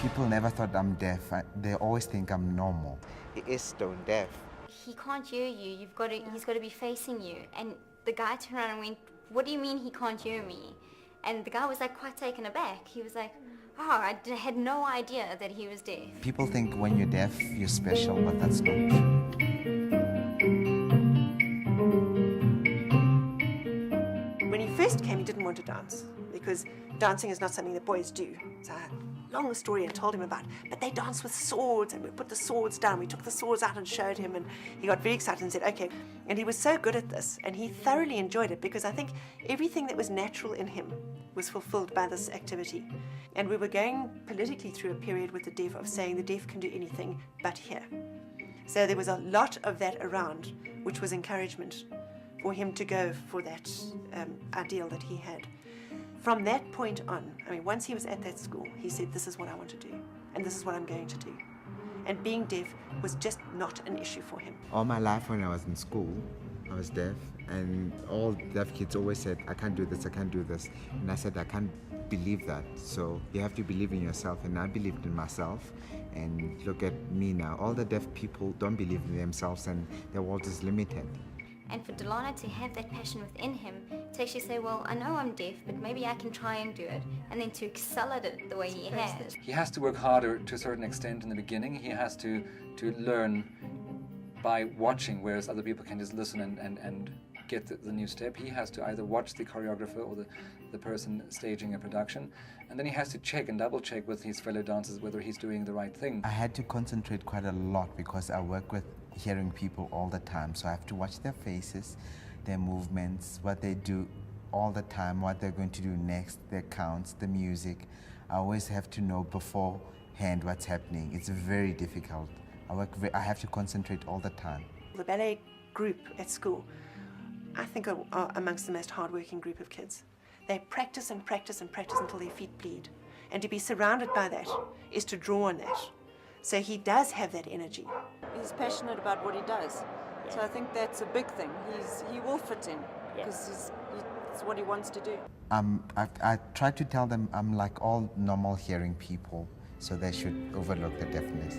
People never thought I'm deaf. They always think I'm normal. He is stone deaf. He can't hear you. He's got to be facing you. And the guy turned around and went, "What do you mean he can't hear me?" And the guy was like quite taken aback. He was like, "Oh, had no idea that he was deaf." People think when you're deaf, you're special, but that's not true. When he first came, he didn't want to dance because dancing is not something that boys do. So I had a long story and told him about, but they dance with swords, and we put the swords down. We took the swords out and showed him, and he got very excited and said, okay. And he was so good at this, and he thoroughly enjoyed it because I think everything that was natural in him was fulfilled by this activity. And we were going politically through a period with the deaf of saying the deaf can do anything but hear. So there was a lot of that around, which was encouragement for him to go for that ideal that he had. From that point on, I mean, once he was at that school, he said, this is what I want to do, and this is what I'm going to do. And being deaf was just not an issue for him. All my life when I was in school, I was deaf, and all deaf kids always said, I can't do this, I can't do this. And I said, I can't believe that. So you have to believe in yourself, and I believed in myself. And look at me now. All the deaf people don't believe in themselves, and their world is limited. And for Delano to have that passion within him, to actually say, well, I know I'm deaf, but maybe I can try and do it, and then to excel at it the way he has. He has to work harder to a certain extent in the beginning. He has to learn by watching, whereas other people can just listen and get the new step. He has to either watch the choreographer or the person staging a production, and then he has to check and double check with his fellow dancers whether he's doing the right thing. I had to concentrate quite a lot because I work with hearing people all the time, so I have to watch their faces, their movements, what they do all the time, what they're going to do next, their counts, the music. I always have to know beforehand what's happening. It's very difficult. I have to concentrate all the time. The ballet group at school, I think, are amongst the most hardworking group of kids. They practice and practice and practice until their feet bleed. And to be surrounded by that is to draw on that. So he does have that energy. He's passionate about what he does. So I think that's a big thing. He will fit in because it's what he wants to do. I try to tell them I'm like all normal hearing people, so they should overlook the deafness.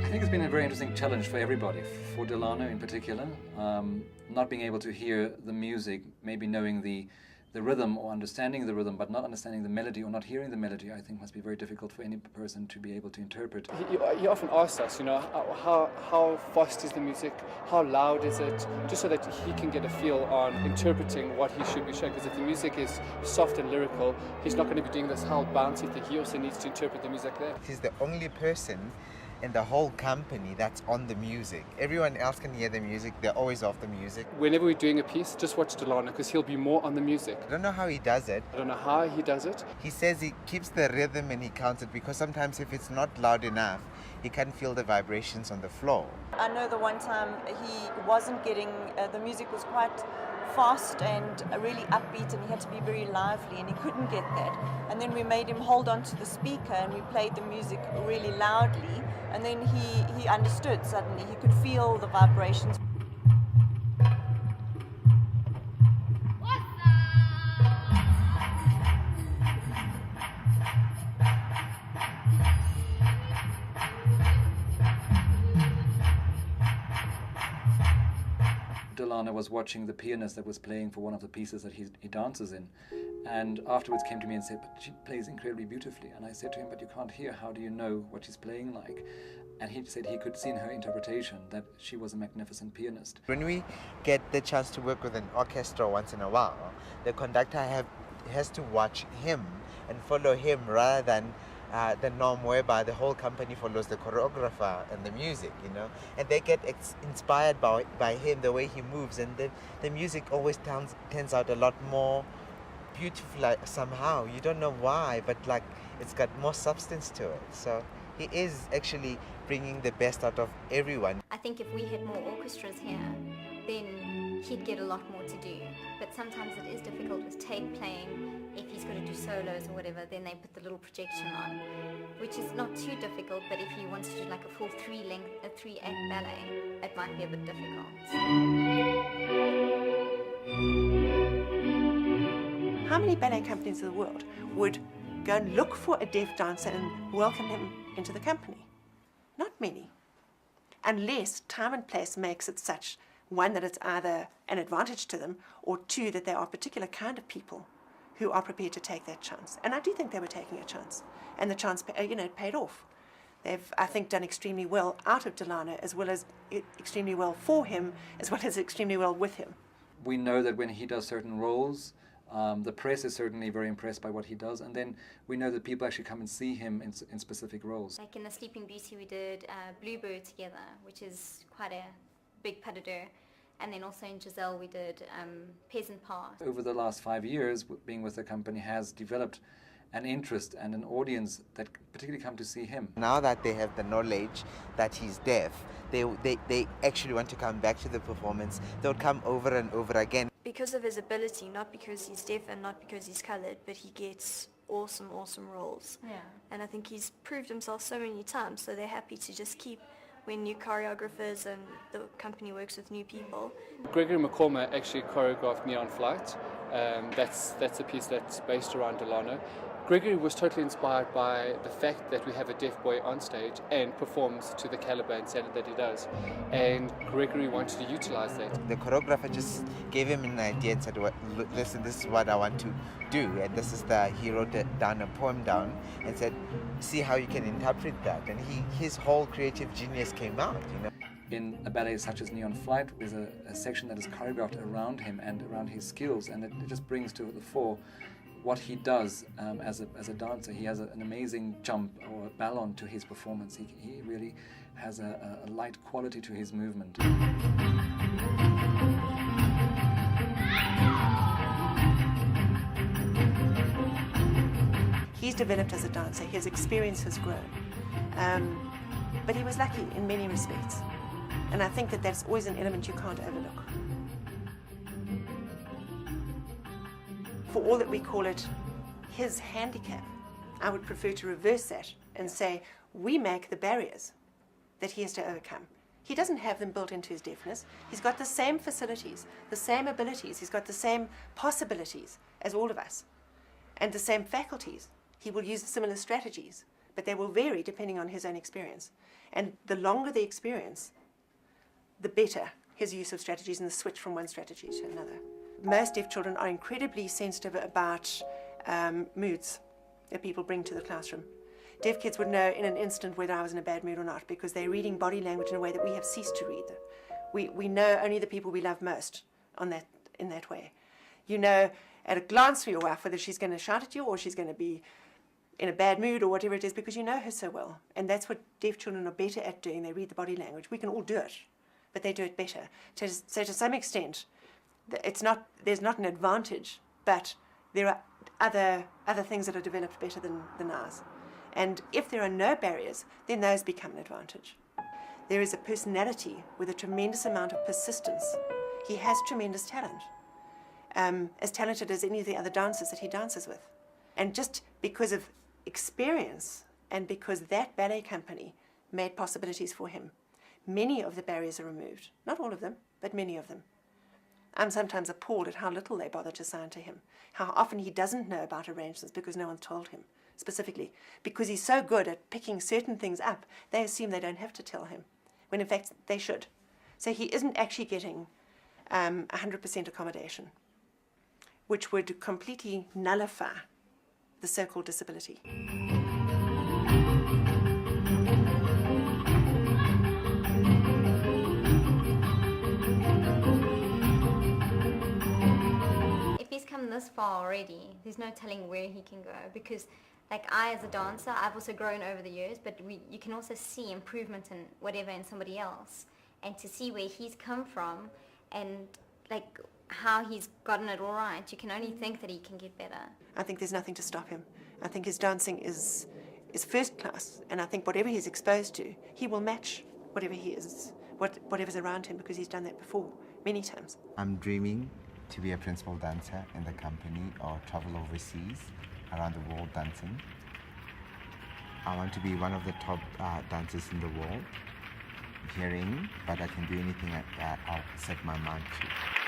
I think it's been a very interesting challenge for everybody, for Delano in particular. Not being able to hear the music, maybe knowing the rhythm or understanding the rhythm, but not understanding the melody or not hearing the melody, I think must be very difficult for any person to be able to interpret. He often asks us, how fast is the music, how loud is it, just so that he can get a feel on interpreting what he should be showing. Because if the music is soft and lyrical, he's not going to be doing this whole bouncy thing. He also needs to interpret the music there. He's the only person in the whole company that's on the music. Everyone else can hear the music, they're always off the music. Whenever we're doing a piece, just watch Delano because he'll be more on the music. I don't know how he does it. I don't know how he does it. He says he keeps the rhythm and he counts it because sometimes if it's not loud enough, he can't feel the vibrations on the floor. I know the one time he wasn't getting, the music was quite fast and really upbeat, and he had to be very lively, and he couldn't get that. And then we made him hold on to the speaker and we played the music really loudly, and then he understood suddenly. He could feel the vibrations. Delano was watching the pianist that was playing for one of the pieces that he dances in, and afterwards came to me and said, but she plays incredibly beautifully. And I said to him, but you can't hear, how do you know what she's playing like? And he said he could see in her interpretation that she was a magnificent pianist. When we get the chance to work with an orchestra once in a while, the conductor has to watch him and follow him rather than the norm whereby the whole company follows the choreographer and the music, and they get inspired by him, the way he moves, and the music always turns out a lot more beautiful somehow. You don't know why, but it's got more substance to it. So he is actually bringing the best out of everyone. I think if we had more orchestras here, then he'd get a lot more to do. But sometimes it is difficult with tape playing. If he's got to do solos or whatever, then they put the little projection on, which is not too difficult, but if he wants to do like a full three-act ballet, it might be a bit difficult. How many ballet companies in the world would go and look for a deaf dancer and welcome him into the company? Not many. Unless time and place makes it such, one, that it's either an advantage to them, or two, that they are a particular kind of people who are prepared to take that chance. And I do think they were taking a chance. And the chance, it paid off. They've, I think, done extremely well out of Delano, as well as extremely well for him, as well as extremely well with him. We know that when he does certain roles, the press is certainly very impressed by what he does, and then we know that people actually come and see him in specific roles. Like in The Sleeping Beauty, we did Bluebird together, which is quite a big pas de deux. And then also in Giselle, we did Peasant Path. Over the last 5 years, being with the company has developed an interest and an audience that particularly come to see him. Now that they have the knowledge that he's deaf, they actually want to come back to the performance. They'll come over and over again. Because of his ability, not because he's deaf and not because he's coloured, but he gets awesome roles. Yeah. And I think he's proved himself so many times, so they're happy to just keep when new choreographers and the company works with new people. Gregory McCormack actually choreographed Neon Flight. That's a piece that's based around Delano. Gregory was totally inspired by the fact that we have a deaf boy on stage and performs to the caliber and standard that he does. And Gregory wanted to utilize that. The choreographer just gave him an idea and said, listen, this is what I want to do. And this is he wrote down a poem down and said, see how you can interpret that. And his whole creative genius came out, In a ballet such as Neon Flight, there's a section that is choreographed around him and around his skills, and it just brings to the fore what he does as a dancer. He has an amazing jump or a ballon to his performance. He really has a light quality to his movement. He's developed as a dancer. His experience has grown. But he was lucky in many respects. And I think that that's always an element you can't overlook. For all that we call it his handicap, I would prefer to reverse that and say we make the barriers that he has to overcome. He doesn't have them built into his deafness. He's got the same facilities, the same abilities. He's got the same possibilities as all of us, and the same faculties. He will use similar strategies, but they will vary depending on his own experience. And the longer the experience, the better his use of strategies and the switch from one strategy to another. Most deaf children are incredibly sensitive about moods that people bring to the classroom. Deaf kids would know in an instant whether I was in a bad mood or not, because they're reading body language in a way that we have ceased to read. We know only the people we love most in that way. You know at a glance for your wife whether she's going to shout at you or she's going to be in a bad mood or whatever it is, because you know her so well. And that's what deaf children are better at doing. They read the body language. We can all do it, but they do it better. So to some extent, there's not an advantage, but there are other things that are developed better than ours. And if there are no barriers, then those become an advantage. There is a personality with a tremendous amount of persistence. He has tremendous talent, as talented as any of the other dancers that he dances with. And just because of experience and because that ballet company made possibilities for him, many of the barriers are removed. Not all of them, but many of them. I'm sometimes appalled at how little they bother to sign to him, how often he doesn't know about arrangements because no one's told him, specifically. Because he's so good at picking certain things up, they assume they don't have to tell him, when in fact they should. So he isn't actually getting 100% accommodation, which would completely nullify the so-called disability. This far already, there's no telling where he can go, because like I as a dancer, I've also grown over the years, but you can also see improvement in whatever in somebody else, and to see where he's come from and like how he's gotten it all right, you can only think that he can get better. I think there's nothing to stop him. I think his dancing is first class, and I think whatever he's exposed to, he will match whatever he is, whatever's around him, because he's done that before many times. I'm dreaming to be a principal dancer in the company or travel overseas around the world dancing. I want to be one of the top dancers in the world, hearing, but I can do anything I'll set my mind to.